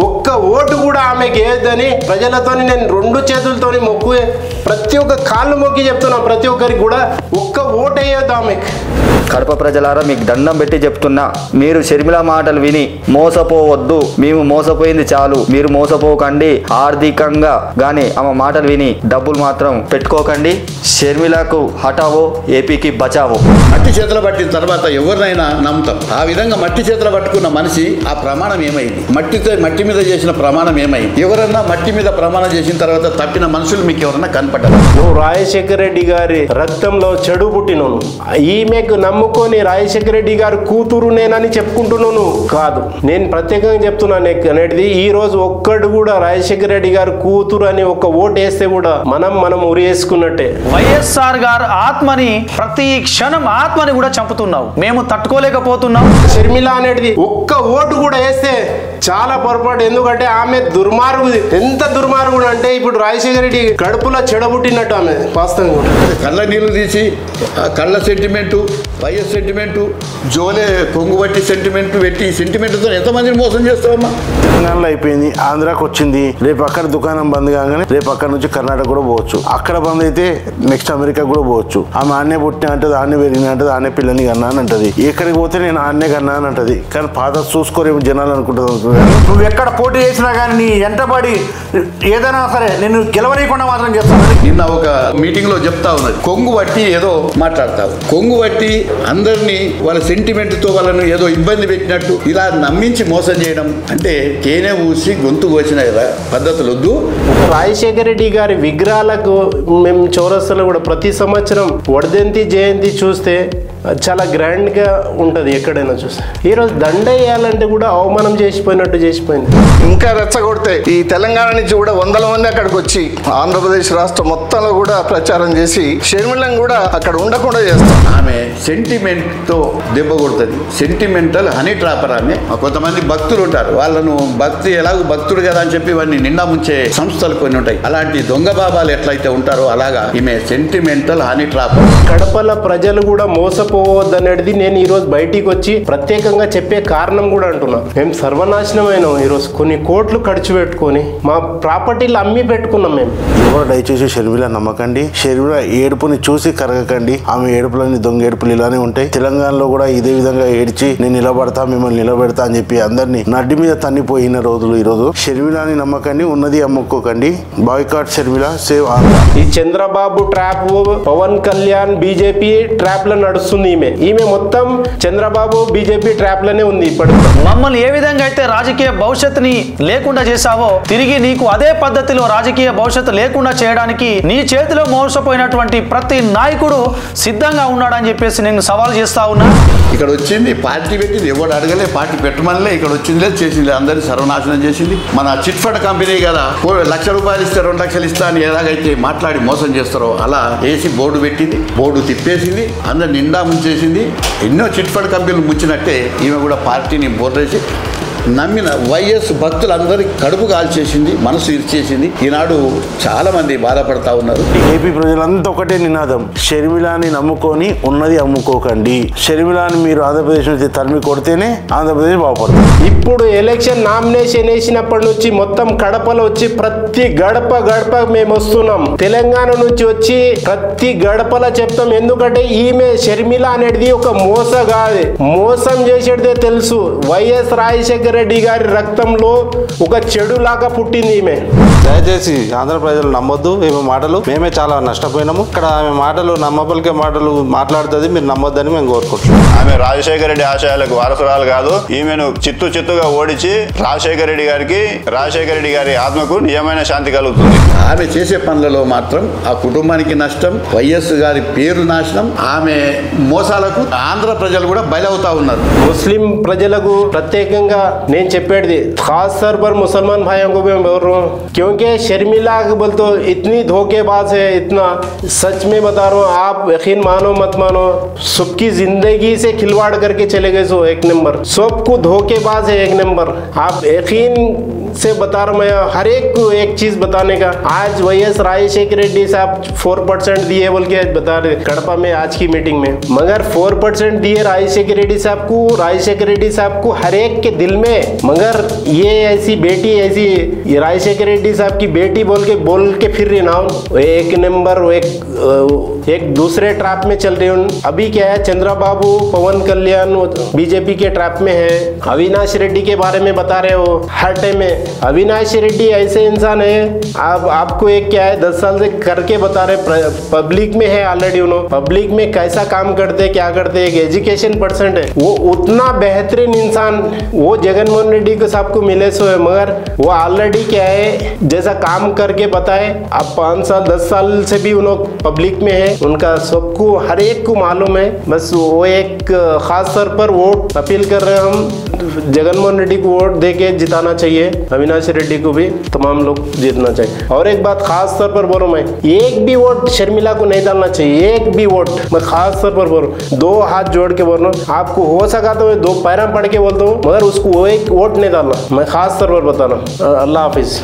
ఒక్క ఓటు కూడా ఆమెకి ఏదని ప్రజలతో నేను రెండు చేతులతోని మొక్కు ప్రతి ఒక్క కాళ్ళు మొక్కి చెప్తున్నా, ప్రతి ఒక్కరికి కూడా ఒక్క ఓటు వేయొద్దు ఆమెకి. కడప ప్రజలారా మీకు దండం పెట్టి చెప్తున్నా, మీరు షర్మిల మాటలు విని మోసపోవద్దు. మేము మోసపోయింది చాలు, మీరు మోసపోకండి. ఆర్థికంగా గానీ ఆమె మాటలు విని డబ్బులు మాత్రం పెట్టుకోకండి. షర్మిలకు హటావో, ఏపీకి బచావో. మట్టి చేతులు పట్టిన తర్వాత ఎవరినైనా నమ్ముతాం. ఆ విధంగా మట్టి చేతులు పట్టుకున్న మనిషి ఆ ప్రమాణం ఏమైంది? మట్టి మీద చేసిన ప్రమాణం ఏమైంది? ఎవరన్నా మట్టి మీద ప్రమాణం చేసిన తర్వాత తప్పిన మనుషులు మీకు ఎవరన్నా కనపడ్డారు? నువ్వు రాజశేఖర రెడ్డి గారి రక్తంలో చెడు పుట్టినను, ఈమెకు నమ్ముకొని రాజశేఖర రెడ్డి గారు కూతురు నేనని చెప్పుకుంటున్నాను కాదు. నేను ప్రత్యేకంగా చెప్తున్నాను అనేది, ఈ రోజు ఒక్కడు కూడా రాజశేఖర రెడ్డి గారు కూతురు అని ఒక ఓటు వేస్తే కూడా మనం ఉరి వేసుకున్నట్టే. వైఎస్ఆర్ గారు ఆత్మని ప్రతి క్షణం ఆత్మని కూడా చంపుతున్నావు, మేము తట్టుకోలేకపోతున్నాం. షర్మిల అనేది ఒక్క ఓటు కూడా వేస్తే చాలా పొరపాటు. ఎందుకంటే ఆమె దుర్మార్గుది. ఎంత దుర్మార్గుడు అంటే ఇప్పుడు రాజశేఖర రెడ్డి కడుపులో చెడబుట్టినట్టు ఆమె వాస్తవంగా. కళ్ళ నీళ్లు తీసి కళ్ళ సెంటిమెంటు, వైఎస్ సెంటిమెంటు, జోలే కొంగు బట్టి సెంటిమెంట్ పెట్టి సెంటిమెంట్తో ఎంతమందిని మోసం చేస్తావమ్మా? తెలంగాణలో అయిపోయింది, ఆంధ్రాకి వచ్చింది. రేపు అక్కడ దుకాణం బంద్ కాగానే రేపు అక్కడ నుంచి కర్ణాటక కూడా పోవచ్చు. అక్కడ బంద్ అయితే నెక్స్ట్ అమెరికా కూడా పోవచ్చు. ఆమె ఆన్నే పుట్టిన అంటది, ఆన్నే పెరిగిన అంటది, ఆన్నే పిల్లని కన్నా అని అంటది. ఎక్కడికి పోతే నేను ఆన్నే కన్నా అని అంటది. కానీ పాత చూసుకోరేమో జనాలు అనుకుంటుంది. నువ్వు ఎక్కడ పోటీ చేసినా కానీ నీ ఎంటబడి ఏదైనా సరే నేను గెలవనీయకుండా మాత్రం చేస్తాను. నిన్న ఒక మీటింగ్ లో చెప్తా ఉన్నది, కొంగు బట్టి ఏదో మాట్లాడతావు, కొంగు బట్టి అందరినీ వాళ్ళ సెంటిమెంట్ తో వాళ్ళను ఏదో ఇబ్బంది పెట్టినట్టు ఇలా నమ్మించి మోసం చేయడం అంటే తేనె ఊసి గొంతు కోసిన పద్ధతులు వద్దు. రాజశేఖర రెడ్డి గారి విగ్రహాలకు మేము చౌరస్తాలో కూడా ప్రతి సంవత్సరం వర్ధంతి జయంతి చూస్తే చాలా గ్రాండ్ గా ఉంటది. ఎక్కడైనా చూస్తే ఈరోజు దండ వేయాలంటే కూడా అవమానం చేసిపోయినట్టు చేసిపోయింది. ఇంకా రెచ్చగొడితే ఈ తెలంగాణ నుంచి కూడా వందల మంది అక్కడికి వచ్చి ఆంధ్రప్రదేశ్ రాష్ట్రం మొత్తంలో కూడా ప్రచారం చేసి షర్మిలను కూడా అక్కడ ఉండకుండా చేస్తాం. ఆమె సెంటిమెంట్ తో దెబ్బ కొడుతుంది. సెంటిమెంటల్ హనీ ట్రాపర్ ఆమె. కొంతమంది భక్తులు ఉంటారు, వాళ్ళను భక్తి ఎలాగో భక్తుడు కదా అని చెప్పి వాడిని నిండా ముంచే సంస్థలు కొన్ని ఉంటాయి. అలాంటి దొంగ బాబాలు ఎట్లయితే ఉంటారో అలాగా ఈమె సెంటిమెంటల్ హనీ ట్రాపర్. కడపల ప్రజలు కూడా మోసపోవద్దనేది నేను ఈరోజు బయటికి వచ్చి ప్రత్యేకంగా చెప్పే కారణం కూడా అంటున్నా. మేము సర్వనాశనమైనాం. ఈరోజు కొన్ని కోట్లు ఖర్చు పెట్టుకొని మా ప్రాపర్టీలు అమ్మి పెట్టుకున్నాం. మేము ఎవరు దయచేసి షర్మిల నమ్మకండి. షర్మిల ఏడుపుని చూసి కరగకండి. ఆమె ఏడుపులని దొంగ ఏడుపులు ఇలానే ఉంటాయి. తెలంగాణలో కూడా ఇదే విధంగా ఏడ్చి నేను నిలబడతా, మిమ్మల్ని నిలబెడతా అని చెప్పి అందరినీ నడ్డి మీద తన్నిపోయిన రోజులు ఈరోజు. షర్మిలని నమ్మకండి, ఉన్నది అమ్ముకోకండి. Boycott Sharmila, save Andhra. ఈ Chandrababu trap, Pawan Kalyan BJP trap లో నడుస్తుంది. ఈమె మొత్తం చంద్రబాబు బీజేపీ ట్రాప్ లోనే ఉంది. ఇప్పుడు మమ్మల్ని ఏ విధంగా అయితే రాజకీయ భవిష్యత్తుని లేకుండా చేశావో తిరిగి నీకు అదే పద్ధతిలో రాజకీయ భవిష్యత్తు లేకుండా చేయడానికి నీ చేతిలో మోసపోయినటువంటి ప్రతి నాయకుడు సిద్ధంగా ఉన్నాడని చెప్పేసి నేను సవాల్ చేస్తా ఉన్నా. ఇక్కడ వచ్చింది పార్టీ పెట్టింది, ఎవరు అడగలే, పార్టీ పెట్టమనిలే. ఇక్కడ వచ్చింది లేదు, చేసింది, అందరినీ సర్వనాశనం చేసింది. మన చిట్ ఫండ్ కంపెనీ కదా, ₹1,00,000 ఇస్తే 2 లక్షలు ఇస్తా అని ఎలాగైతే మాట్లాడి మోసం చేస్తారో అలా వేసి బోర్డు పెట్టింది, బోర్డు తిప్పేసింది, అందరు నిండా ముంచేసింది. ఎన్నో చిట్ ఫండ్ కంపెనీలు ముంచినట్టే ఈమె కూడా పార్టీని బోర్డేసి నమ్మిన వైఎస్ భక్తులందరికీ కడుపు కాల్చేసింది, మనసు ఇరిచేసింది. ఈనాడు చాలా మంది బాధపడతా ఉన్నారు. ఏపీ ప్రజలంతా ఒకటే నినాదం, షర్మిలాని నమ్ముకొని ఉన్నది అమ్ముకోకండి. షర్మిలాని మీరు ఆంధ్రప్రదేశ్ నుంచి తరిమి కొడితేనే ఆంధ్రప్రదేశ్ బాగుపడుతుంది. ఇప్పుడు ఎలక్షన్ నామినేషన్ వేసినప్పటి నుంచి మొత్తం కడపలో వచ్చి ప్రతి గడప మేము వస్తున్నాం. తెలంగాణ నుంచి వచ్చి ప్రతి గడపలో చెప్తాం. ఎందుకంటే ఈమె షర్మిల అనేది ఒక మోసగాది, మోసం చేసేదే తెలుసు. వైఎస్ రాజశేఖర రెడ్డి గారి రక్తంలో ఒక చెడు లాగా పుట్టింది ఈమె. దయచేసి ఆంధ్ర ప్రజలు నమ్మొద్దు ఈమె మాటలు. మేమే చాలా నష్టపోయినాము. ఇక్కడ ఆమె మాటలు నమ్మపలికే మాటలు మాట్లాడుతుంది, మీరు నమ్మొద్దని మేము కోరుకుంటున్నాం. ఆమె రాజశేఖర రెడ్డి ఆశయాలకు వారసురాలు కాదు. ఈమెను చిత్తుగా ఓడించి రాజశేఖర రెడ్డి గారి ఆత్మకు నిజమైన శాంతి కలుగుతుంది. ఆమె చేసే పనులలో మాత్రం ఆ కుటుంబానికి నష్టం, వైఎస్ గారి పేరు నాశనం. ఆమె మోసాలకు ఆంధ్ర ప్రజలు కూడా బయలవుతా ఉన్నారు. ముస్లిం ప్రజలకు ప్రత్యేకంగా నేను చెప్పేది खास तौर पर मुसलमान भाइयों को भी मैं बोल रहा हूँ, क्योंकि शर्मिला बोल तो इतनी धोखेबाज है, इतना सच में बता रहा हूँ, आप यकीन मानो मत मानो, सबकी जिंदगी से खिलवाड़ करके चले गए। सो एक नंबर सबको धोखेबाज है, एक नंबर। आप यकीन से बता रहा हूँ मैं, हर एक को एक चीज बताने का। आज वाईएस राजशेखर रेड्डी साहब 4% दिए बोल के बता रहे कड़पा में आज की मीटिंग में, मगर 4% दिए राजशेखर रेड्डी साहब को हर एक के दिल में मगर ये ऐसी बेटी, ऐसी राजशेखर रेड्डी साहब की बेटी बोल के फिर रही ना, एक नंबर एक दूसरे ट्रैप में चल रही हूँ। अभी क्या है, चंद्रबाबू, पवन कल्याण बीजेपी के ट्रैप में है। अविनाश रेड्डी के बारे में बता रहे हो हर टाइम में। अविनाश रेड्डी ऐसे इंसान है, आपको एक क्या है 10 साल से करके बता रहे, पब्लिक में है ऑलरेडी। उन्होंने पब्लिक में कैसा काम करते क्या करते, एक एजुकेशन पर्सेंट है वो, उतना बेहतरीन इंसान वो जगनमोहन रेड्डी को सबको मिले सो है। मगर वो ऑलरेडी क्या है जैसा काम करके बताए, अब 5 साल 10 साल से भी उन्होंने पब्लिक में है, उनका सबको हर एक को मालूम है। बस वो एक खास तौर पर वोट अपील कर रहे हैं हम, जगनमोहन रेड्डी को वोट देके जिताना चाहिए, अविनाश रेड्डी को भी तमाम लोग जीतना चाहिए। और एक बात खास तौर पर बोल रहा हूं मैं, एक भी वोट शर्मिला को नहीं डालना चाहिए, एक भी वोट। मैं खास तौर पर बोल रहा हूँ, 2 हाथ जोड़ के बोल रहा हूँ, आपको हो सका तो मैं 2 पैरा पढ़ के बोलता हूँ, मगर उसको वो एक वोट नहीं डालना, मैं खास तौर पर बता रहा हूँ। अल्लाह हाफिज।